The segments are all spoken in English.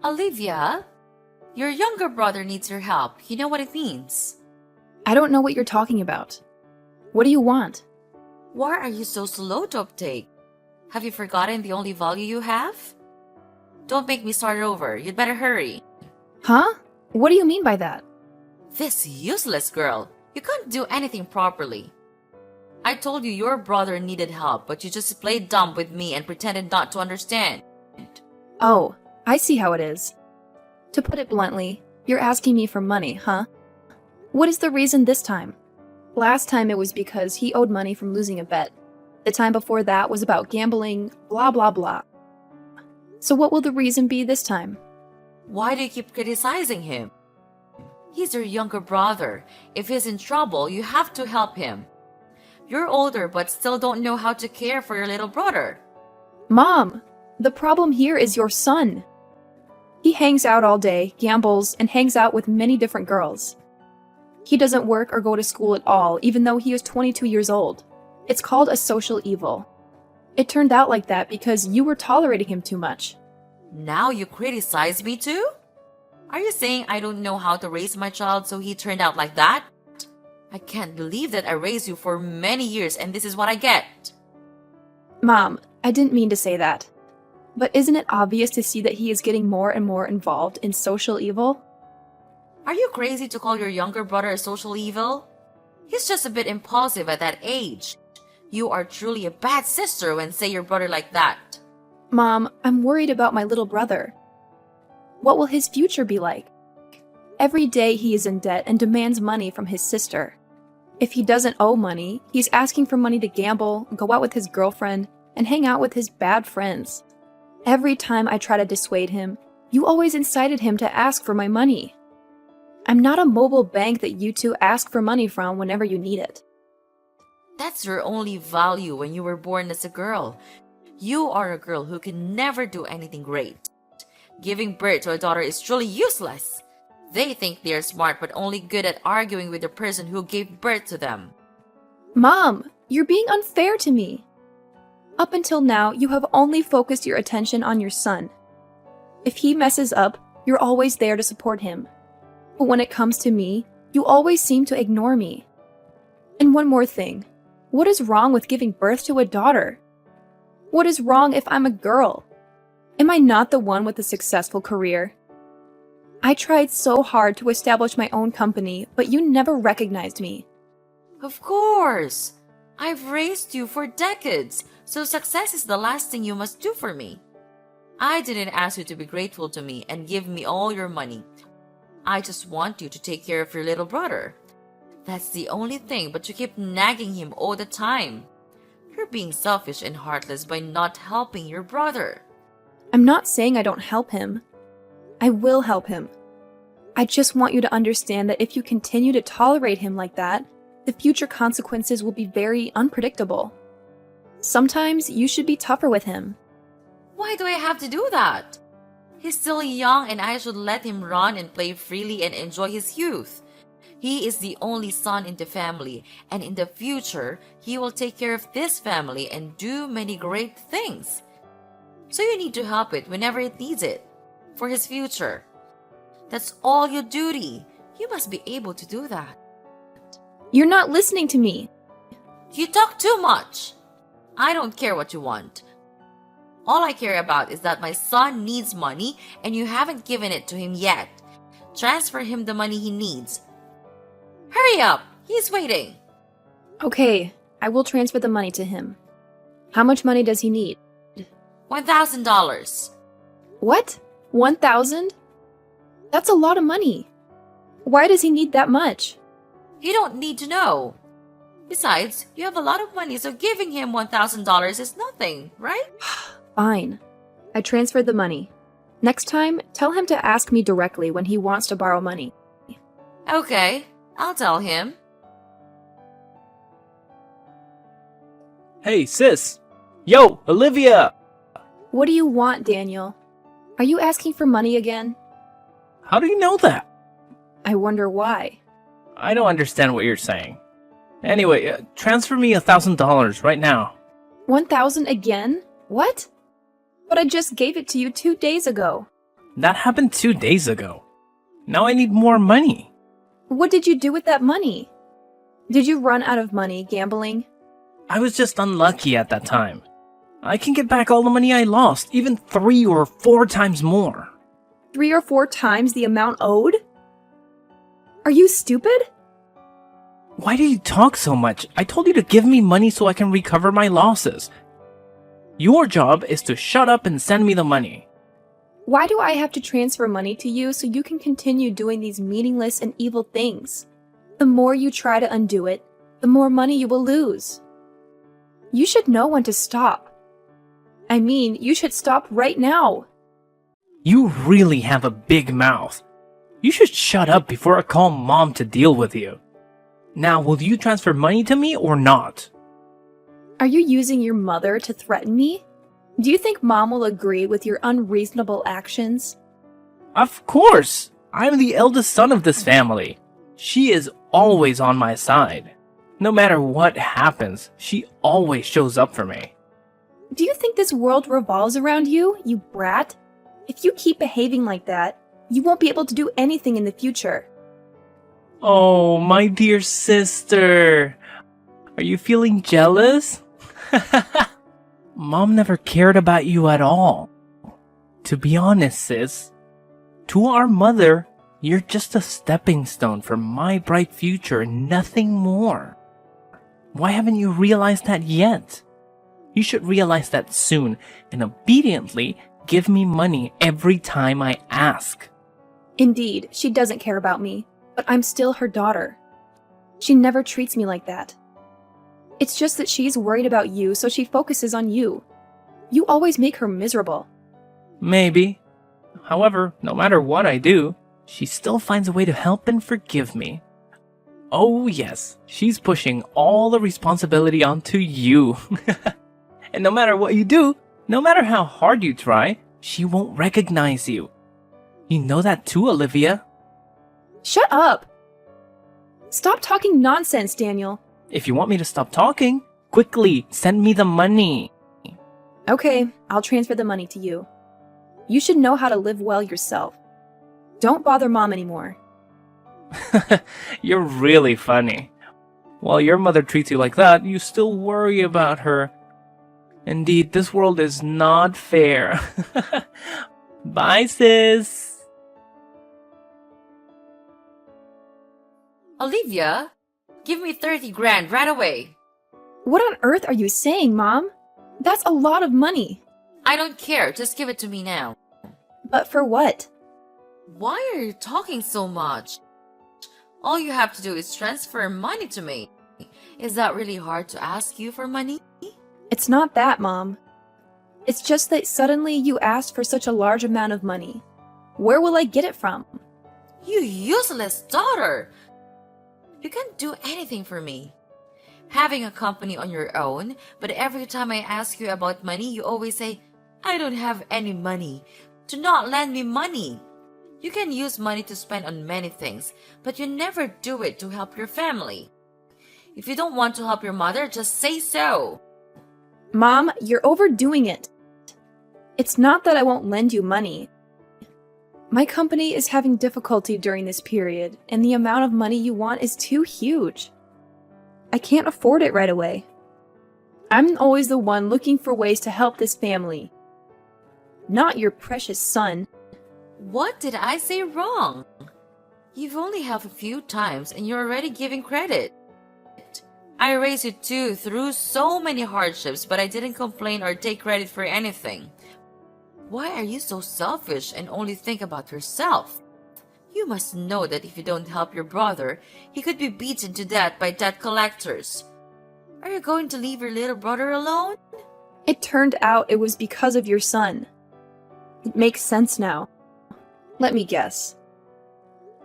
Olivia, your younger brother needs your help. You know what it means. I don't know what you're talking about. What do you want? Why are you so slow to uptake? Have you forgotten the only value you have? Don't make me start over. You'd better hurry. Huh? What do you mean by that? This useless girl. You can't do anything properly. I told you your brother needed help, but you just played dumb with me and pretended not to understand. Oh, I see how it is. To put it bluntly, you're asking me for money, huh? What is the reason this time? Last time it was because he owed money from losing a bet. The time before that was about gambling, blah blah blah. So what will the reason be this time? Why do you keep criticizing him? He's your younger brother. If he's in trouble, you have to help him. You're older but still don't know how to care for your little brother. Mom, the problem here is your son. He hangs out all day, gambles, and hangs out with many different girls. He doesn't work or go to school at all, even though he is 22 years old. It's called a social evil. It turned out like that because you were tolerating him too much. Now you criticize me too? Are you saying I don't know how to raise my child so he turned out like that? I can't believe that I raised you for many years and this is what I get. Mom, I didn't mean to say that. But isn't it obvious to see that he is getting more and more involved in social evil? Are you crazy to call your younger brother a social evil? He's just a bit impulsive at that age. You are truly a bad sister when say your brother like that. Mom, I'm worried about my little brother. What will his future be like? Every day he is in debt and demands money from his sister. If he doesn't owe money, he's asking for money to gamble, go out with his girlfriend, and hang out with his bad friends. Every time I try to dissuade him, you always incited him to ask for my money. I'm not a mobile bank that you two ask for money from whenever you need it. That's your only value when you were born as a girl. You are a girl who can never do anything great. Giving birth to a daughter is truly useless. They think they are smart but only good at arguing with the person who gave birth to them. Mom, you're being unfair to me. Up until now, you have only focused your attention on your son. If he messes up, you're always there to support him. But when it comes to me, you always seem to ignore me. And one more thing. What is wrong with giving birth to a daughter? What is wrong if I'm a girl? Am I not the one with a successful career? I tried so hard to establish my own company, but you never recognized me. Of course! I've raised you for decades, so success is the last thing you must do for me. I didn't ask you to be grateful to me and give me all your money. I just want you to take care of your little brother. That's the only thing, but you keep nagging him all the time. You're being selfish and heartless by not helping your brother. I'm not saying I don't help him. I will help him. I just want you to understand that if you continue to tolerate him like that, the future consequences will be very unpredictable. Sometimes you should be tougher with him. Why do I have to do that? He's still young and I should let him run and play freely and enjoy his youth. He is the only son in the family, and in the future, he will take care of this family and do many great things. So you need to help it whenever it needs it, for his future. That's all your duty. You must be able to do that. You're not listening to me. You talk too much. I don't care what you want. All I care about is that my son needs money and you haven't given it to him yet. Transfer him the money he needs. Hurry up! He's waiting. Okay, I will transfer the money to him. How much money does he need? $1,000. What? 1,000? That's a lot of money. Why does he need that much? You don't need to know. Besides, you have a lot of money, so giving him $1,000 is nothing, right? Fine. I transferred the money. Next time, tell him to ask me directly when he wants to borrow money. Okay, I'll tell him. Hey, sis! Yo, Olivia! What do you want, Daniel? Are you asking for money again? How do you know that? I wonder why. I don't understand what you're saying. Anyway, transfer me $1,000 right now. 1,000 again? What? But I just gave it to you 2 days ago. That happened 2 days ago. Now I need more money. What did you do with that money? Did you run out of money gambling? I was just unlucky at that time. I can get back all the money I lost, even 3 or 4 times more. 3 or 4 times the amount owed? Are you stupid? Why do you talk so much? I told you to give me money so I can recover my losses. Your job is to shut up and send me the money. Why do I have to transfer money to you so you can continue doing these meaningless and evil things? The more you try to undo it, the more money you will lose. You should know when to stop. I mean, you should stop right now. You really have a big mouth. You should shut up before I call Mom to deal with you. Now, will you transfer money to me or not? Are you using your mother to threaten me? Do you think Mom will agree with your unreasonable actions? Of course! I'm the eldest son of this family. She is always on my side. No matter what happens, she always shows up for me. Do you think this world revolves around you, you brat? If you keep behaving like that, you won't be able to do anything in the future. Oh, my dear sister. Are you feeling jealous? Mom never cared about you at all. To be honest, sis, to our mother, you're just a stepping stone for my bright future and nothing more. Why haven't you realized that yet? You should realize that soon and obediently give me money every time I ask. Indeed, she doesn't care about me, but I'm still her daughter. She never treats me like that. It's just that she's worried about you, so she focuses on you. You always make her miserable. Maybe. However, no matter what I do, she still finds a way to help and forgive me. Oh yes, she's pushing all the responsibility onto you. And no matter what you do, no matter how hard you try, she won't recognize you. You know that too, Olivia. Shut up! Stop talking nonsense, Daniel. If you want me to stop talking, quickly send me the money. Okay, I'll transfer the money to you. You should know how to live well yourself. Don't bother Mom anymore. You're really funny. While your mother treats you like that, you still worry about her. Indeed, this world is not fair. Bye, sis. Olivia, give me 30 grand right away. What on earth are you saying, Mom? That's a lot of money. I don't care, just give it to me now. But for what? Why are you talking so much? All you have to do is transfer money to me. Is that really hard to ask you for money? It's not that, Mom. It's just that suddenly you asked for such a large amount of money. Where will I get it from? You useless daughter! You can't do anything for me. Having a company on your own, but every time I ask you about money, you always say, I don't have any money. Do not lend me money. You can use money to spend on many things, but you never do it to help your family. If you don't want to help your mother, just say so. Mom, you're overdoing it. It's not that I won't lend you money. My company is having difficulty during this period, and the amount of money you want is too huge. I can't afford it right away. I'm always the one looking for ways to help this family. Not your precious son. What did I say wrong? You've only helped a few times and you're already giving credit. I raised you too through so many hardships, but I didn't complain or take credit for anything. Why are you so selfish and only think about yourself? You must know that if you don't help your brother, he could be beaten to death by debt collectors. Are you going to leave your little brother alone? It turned out it was because of your son. It makes sense now. Let me guess.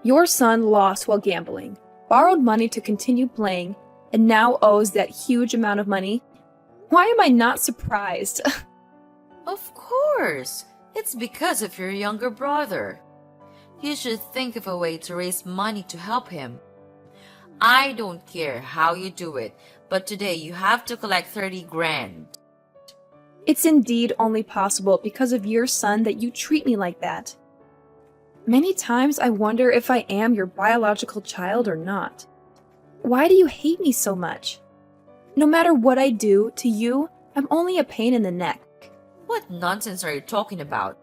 Your son lost while gambling, borrowed money to continue playing, and now owes that huge amount of money? Why am I not surprised? Of course! It's because of your younger brother. You should think of a way to raise money to help him. I don't care how you do it, but today you have to collect 30 grand. It's indeed only possible because of your son that you treat me like that. Many times I wonder if I am your biological child or not. Why do you hate me so much? No matter what I do to you, I'm only a pain in the neck. What nonsense are you talking about?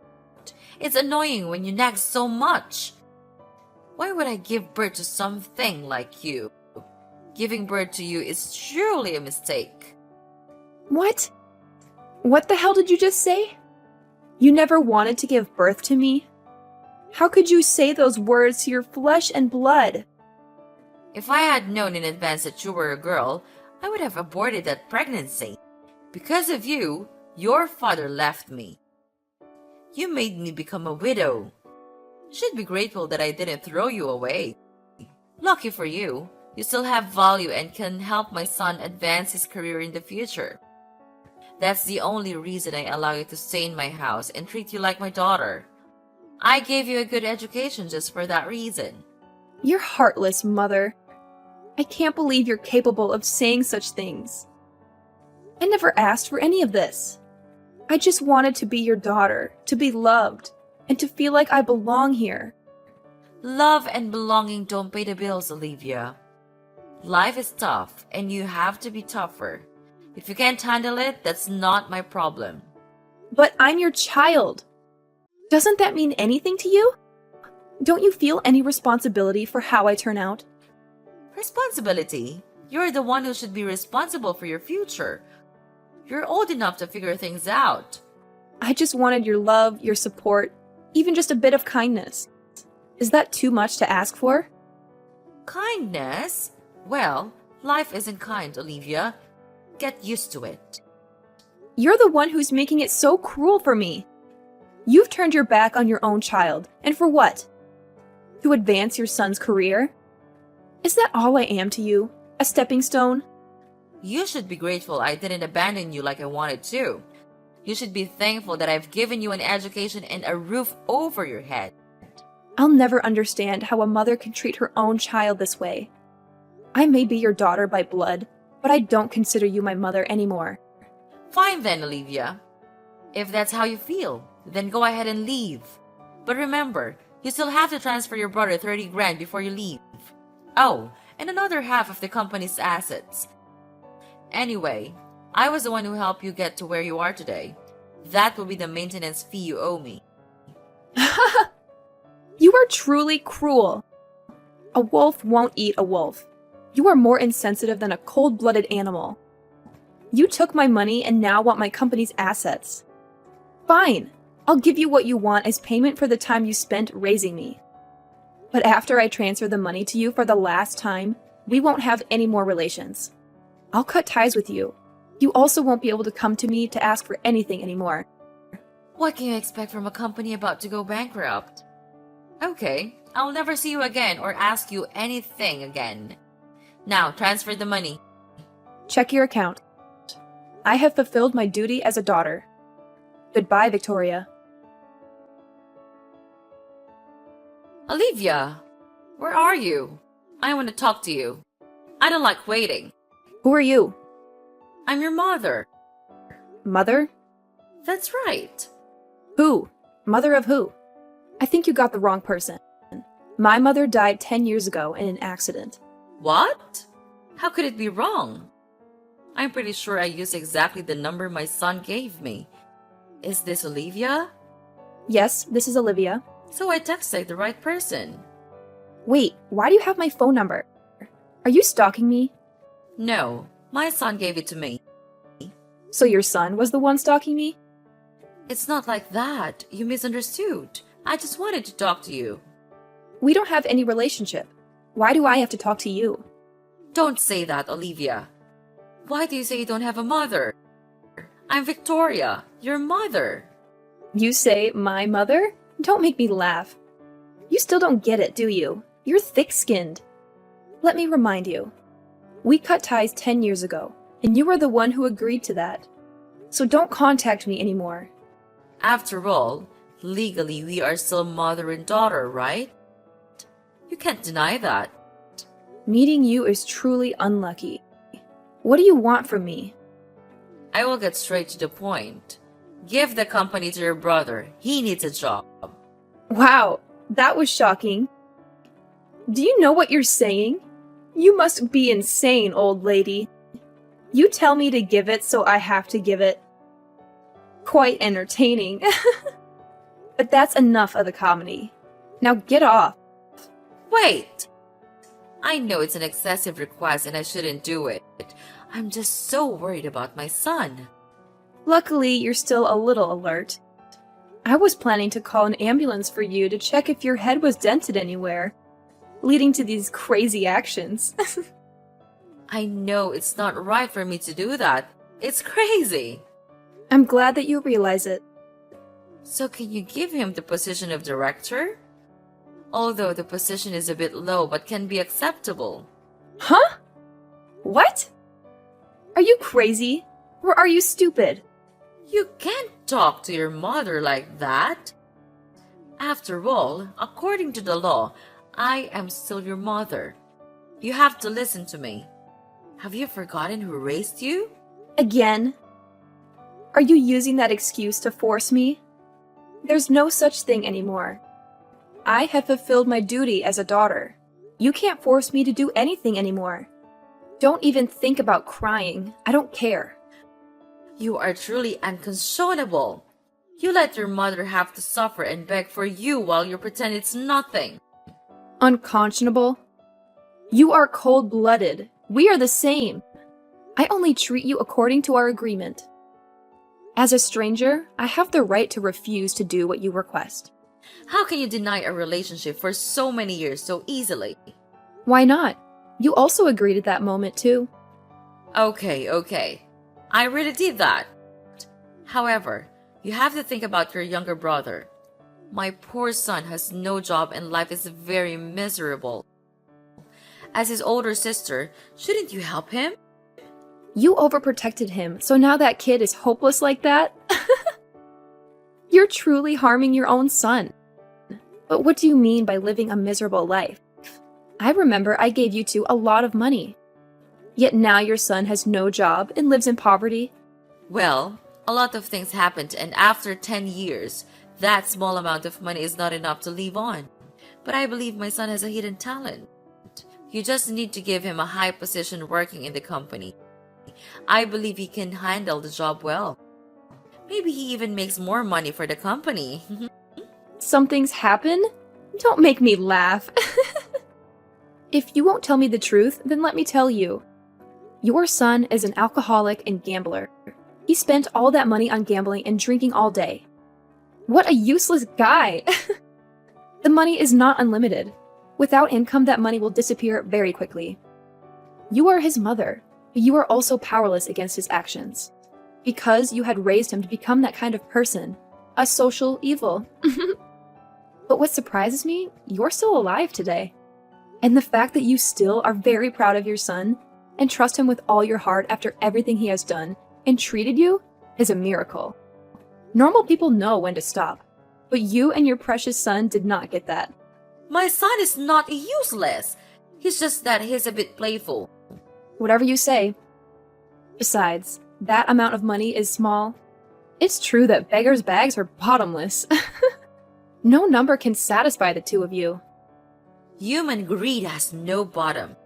It's annoying when you nag so much. Why would I give birth to something like you? Giving birth to you is surely a mistake. What? What the hell did you just say? You never wanted to give birth to me? How could you say those words to your flesh and blood? If I had known in advance that you were a girl, I would have aborted that pregnancy. Because of you, your father left me. You made me become a widow. You should be grateful that I didn't throw you away. Lucky for you, you still have value and can help my son advance his career in the future. That's the only reason I allow you to stay in my house and treat you like my daughter. I gave you a good education just for that reason. You're heartless, Mother. I can't believe you're capable of saying such things. I never asked for any of this. I just wanted to be your daughter, to be loved, and to feel like I belong here. Love and belonging don't pay the bills, Olivia. Life is tough, and you have to be tougher. If you can't handle it, that's not my problem. But I'm your child. Doesn't that mean anything to you? Don't you feel any responsibility for how I turn out? Responsibility? You're the one who should be responsible for your future. You're old enough to figure things out. I just wanted your love, your support, even just a bit of kindness. Is that too much to ask for? Kindness? Well, life isn't kind, Olivia. Get used to it. You're the one who's making it so cruel for me. You've turned your back on your own child, and for what? To advance your son's career? Is that all I am to you? A stepping stone? You should be grateful I didn't abandon you like I wanted to. You should be thankful that I've given you an education and a roof over your head. I'll never understand how a mother can treat her own child this way. I may be your daughter by blood, but I don't consider you my mother anymore. Fine then, Olivia. If that's how you feel, then go ahead and leave. But remember, you still have to transfer your brother 30 grand before you leave. Oh, and another half of the company's assets. Anyway, I was the one who helped you get to where you are today. That will be the maintenance fee you owe me. You are truly cruel. A wolf won't eat a wolf. You are more insensitive than a cold-blooded animal. You took my money and now want my company's assets. Fine, I'll give you what you want as payment for the time you spent raising me. But after I transfer the money to you for the last time, we won't have any more relations. I'll cut ties with you. You also won't be able to come to me to ask for anything anymore. What can you expect from a company about to go bankrupt? Okay, I'll never see you again or ask you anything again. Now, transfer the money. Check your account. I have fulfilled my duty as a daughter. Goodbye, Victoria. Olivia, where are you? I want to talk to you. I don't like waiting. Who are you? I'm your mother. Mother? That's right. Who? Mother of who? I think you got the wrong person. My mother died 10 years ago in an accident. What? How could it be wrong? I'm pretty sure I used exactly the number my son gave me. Is this Olivia? Yes, this is Olivia. So I texted the right person. Wait, why do you have my phone number? Are you stalking me? No, my son gave it to me. So your son was the one stalking me? It's not like that. You misunderstood. I just wanted to talk to you. We don't have any relationship. Why do I have to talk to you? Don't say that, Olivia. Why do you say you don't have a mother? I'm Victoria, your mother. You say my mother? Don't make me laugh. You still don't get it, do you? You're thick-skinned. Let me remind you. We cut ties 10 years ago, and you were the one who agreed to that. So don't contact me anymore. After all, legally we are still mother and daughter, right? You can't deny that. Meeting you is truly unlucky. What do you want from me? I will get straight to the point. Give the company to your brother. He needs a job. Wow, That was shocking. Do you know what you're saying? You must be insane, old lady. You tell me to give it, so I have to give it. Quite entertaining. But that's enough of the comedy. Now get off. Wait! I know it's an excessive request and I shouldn't do it. I'm just so worried about my son. Luckily, you're still a little alert. I was planning to call an ambulance for you to check if your head was dented anywhere, leading to these crazy actions. I know it's not right for me to do that. It's crazy. I'm glad that you realize it. So can you give him the position of director? Although the position is a bit low but can be acceptable. Huh? What? Are you crazy? Or are you stupid? You can't talk to your mother like that. After all, according to the law, I am still your mother. You have to listen to me. Have you forgotten who raised you? Again? Are you using that excuse to force me? There's no such thing anymore. I have fulfilled my duty as a daughter. You can't force me to do anything anymore. Don't even think about crying. I don't care. You are truly unconscionable. You let your mother have to suffer and beg for you while you pretend it's nothing. Unconscionable? You are cold-blooded. We are the same. I only treat you according to our agreement. As a stranger, I have the right to refuse to do what you request. How can you deny a relationship for so many years so easily? Why not? You also agreed at that moment, too. Okay. I really did that. However, you have to think about your younger brother. My poor son has no job and life is very miserable. As his older sister, shouldn't you help him? You overprotected him, so now that kid is hopeless like that? You're truly harming your own son. But what do you mean by living a miserable life? I remember I gave you two a lot of money. Yet now your son has no job and lives in poverty. Well, a lot of things happened, and after 10 years, that small amount of money is not enough to live on. But I believe my son has a hidden talent. You just need to give him a high position working in the company. I believe he can handle the job well. Maybe he even makes more money for the company. Something's happened? Don't make me laugh. If you won't tell me the truth, then let me tell you. Your son is an alcoholic and gambler. He spent all that money on gambling and drinking all day. What a useless guy! The money is not unlimited. Without income, that money will disappear very quickly. You are his mother, but you are also powerless against his actions. Because you had raised him to become that kind of person, a social evil. But what surprises me, you're still alive today. And the fact that you still are very proud of your son and trust him with all your heart after everything he has done and treated you is a miracle. Normal people know when to stop, but you and your precious son did not get that. My son is not useless. He's just that he's a bit playful. Whatever you say. Besides, that amount of money is small. It's true that beggars' bags are bottomless. No number can satisfy the two of you. Human greed has no bottom.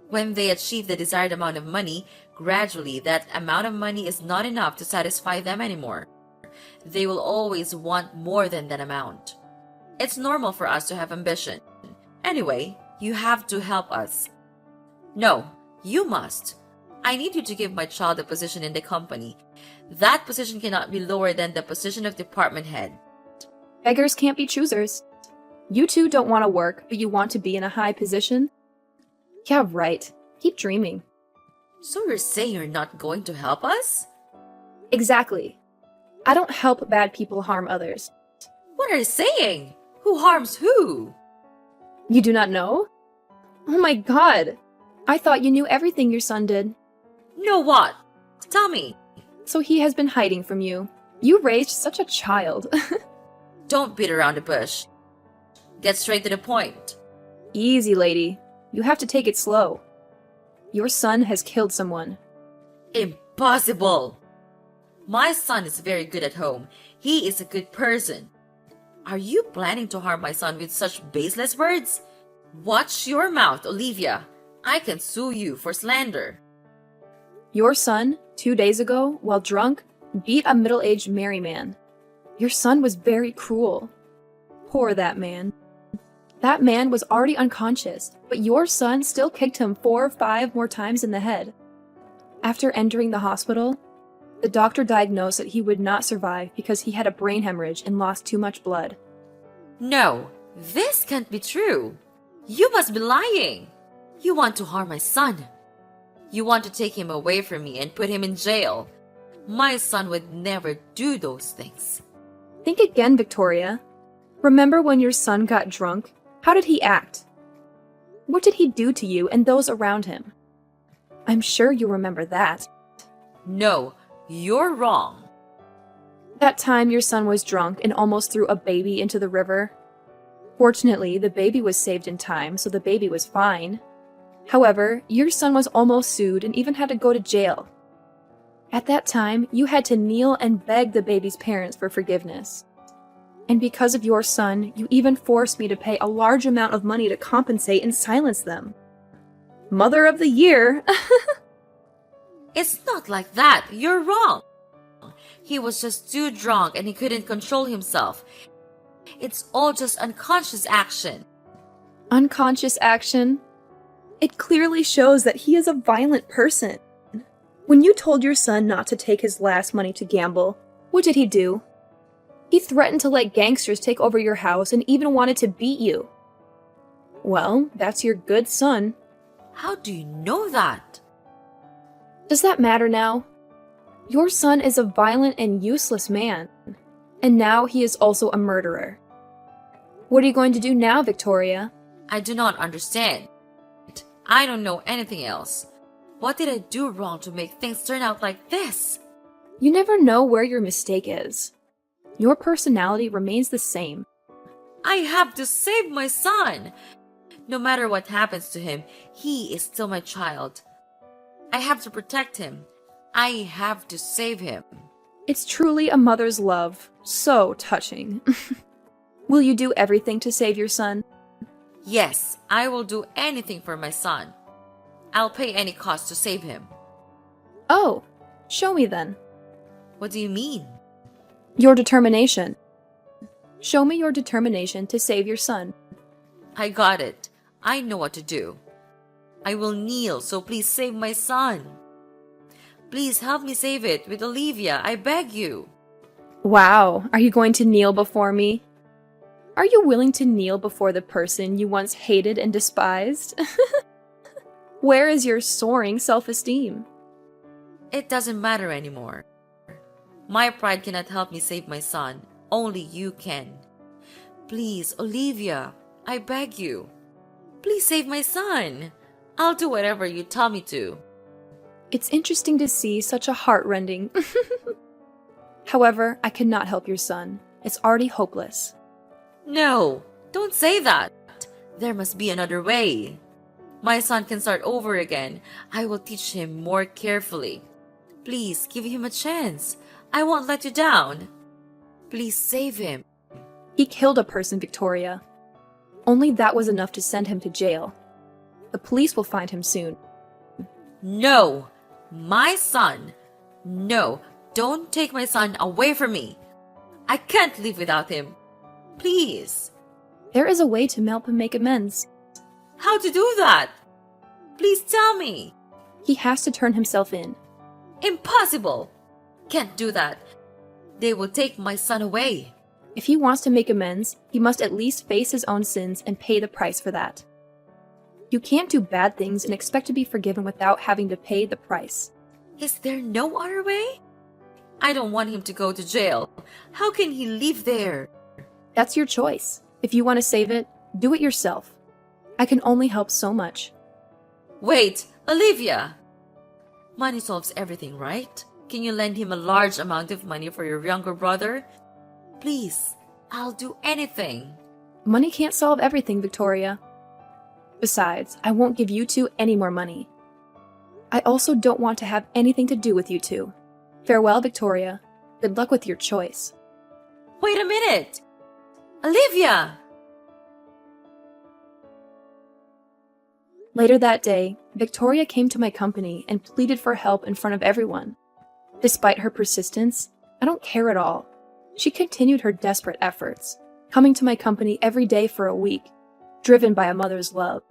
When they achieve the desired amount of money, gradually that amount of money is not enough to satisfy them anymore. They will always want more than that amount. It's normal for us to have ambition. Anyway, you have to help us. No, you must. I need you to give my child a position in the company. That position cannot be lower than the position of department head. Beggars can't be choosers. You two don't want to work, but you want to be in a high position? Yeah, right. Keep dreaming. So you're saying you're not going to help us? Exactly. I don't help bad people harm others. What are you saying? Who harms who? You do not know? Oh my god! I thought you knew everything your son did. Know what? Tell me. So he has been hiding from you. You raised such a child. Don't beat around the bush. Get straight to the point. Easy, lady. You have to take it slow. Your son has killed someone. Impossible! My son is very good at home. He is a good person. Are you planning to harm my son with such baseless words? Watch your mouth, Olivia. I can sue you for slander. Your son, 2 days ago, while drunk, beat a middle-aged married man. Your son was very cruel. Poor that man. That man was already unconscious, but your son still kicked him 4 or 5 more times in the head. After entering the hospital, the doctor diagnosed that he would not survive because he had a brain hemorrhage and lost too much blood. No, this can't be true. You must be lying. You want to harm my son. You want to take him away from me and put him in jail. My son would never do those things. Think again, Victoria. Remember when your son got drunk? How did he act? What did he do to you and those around him? I'm sure you remember that. No, you're wrong. That time your son was drunk and almost threw a baby into the river. Fortunately, the baby was saved in time, so the baby was fine. However, your son was almost sued and even had to go to jail. At that time, you had to kneel and beg the baby's parents for forgiveness. And because of your son, you even forced me to pay a large amount of money to compensate and silence them. Mother of the Year! It's not like that. You're wrong. He was just too drunk and he couldn't control himself. It's all just unconscious action. Unconscious action? It clearly shows that he is a violent person. When you told your son not to take his last money to gamble, what did he do? He threatened to let gangsters take over your house and even wanted to beat you. Well, that's your good son. How do you know that? Does that matter now? Your son is a violent and useless man, and now he is also a murderer. What are you going to do now, Victoria? I do not understand. I don't know anything else. What did I do wrong to make things turn out like this? You never know where your mistake is. Your personality remains the same. I have to save my son. No matter what happens to him, he is still my child. I have to protect him. I have to save him. It's truly a mother's love. So touching. Will you do everything to save your son? Yes, I will do anything for my son. I'll pay any cost to save him. Oh, show me then. What do you mean? Your determination. Show me your determination to save your son. I got it. I know what to do. I will kneel, so please save my son. Please help me save it with Olivia, I beg you. Wow, are you going to kneel before me? Are you willing to kneel before the person you once hated and despised? Where is your soaring self-esteem? It doesn't matter anymore. My pride cannot help me save my son. Only you can. Please, Olivia, I beg you. Please save my son. I'll do whatever you tell me to. It's interesting to see such a heart-rending. However, I cannot help your son. It's already hopeless. No, don't say that. There must be another way. My son can start over again. I will teach him more carefully. Please give him a chance. I won't let you down. Please save him. He killed a person, Victoria. Only that was enough to send him to jail. The police will find him soon. No, my son. No, don't take my son away from me. I can't live without him. Please. There is a way to help him make amends. How to do that? Please tell me. He has to turn himself in. Impossible. Can't do that. They will take my son away. If he wants to make amends, he must at least face his own sins and pay the price for that. You can't do bad things and expect to be forgiven without having to pay the price. Is there no other way? I don't want him to go to jail. How can he live there? That's your choice. If you want to save it, do it yourself. I can only help so much. Wait, Olivia! Money solves everything, right? Can you lend him a large amount of money for your younger brother? Please, I'll do anything. Money can't solve everything, Victoria. Besides, I won't give you two any more money. I also don't want to have anything to do with you two. Farewell, Victoria. Good luck with your choice. Wait a minute! Olivia! Later that day, Victoria came to my company and pleaded for help in front of everyone. Despite her persistence, I don't care at all. She continued her desperate efforts, coming to my company every day for a week, driven by a mother's love.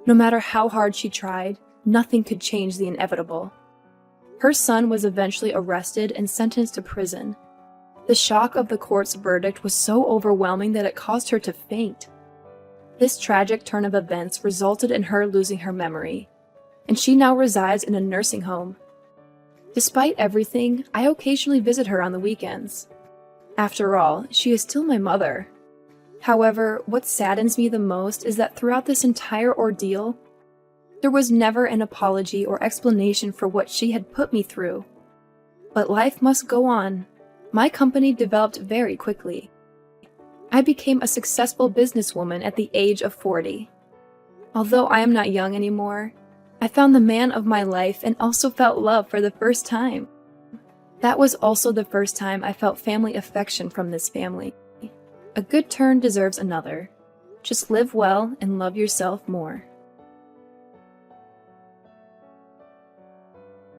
No matter how hard she tried, nothing could change the inevitable. Her son was eventually arrested and sentenced to prison. The shock of the court's verdict was so overwhelming that it caused her to faint. This tragic turn of events resulted in her losing her memory, and she now resides in a nursing home. Despite everything, I occasionally visit her on the weekends. After all, she is still my mother. However, what saddens me the most is that throughout this entire ordeal, there was never an apology or explanation for what she had put me through. But life must go on. My company developed very quickly. I became a successful businesswoman at the age of 40. Although I am not young anymore, I found the man of my life and also felt love for the first time. That was also the first time I felt family affection from this family. A good turn deserves another. Just live well and love yourself more.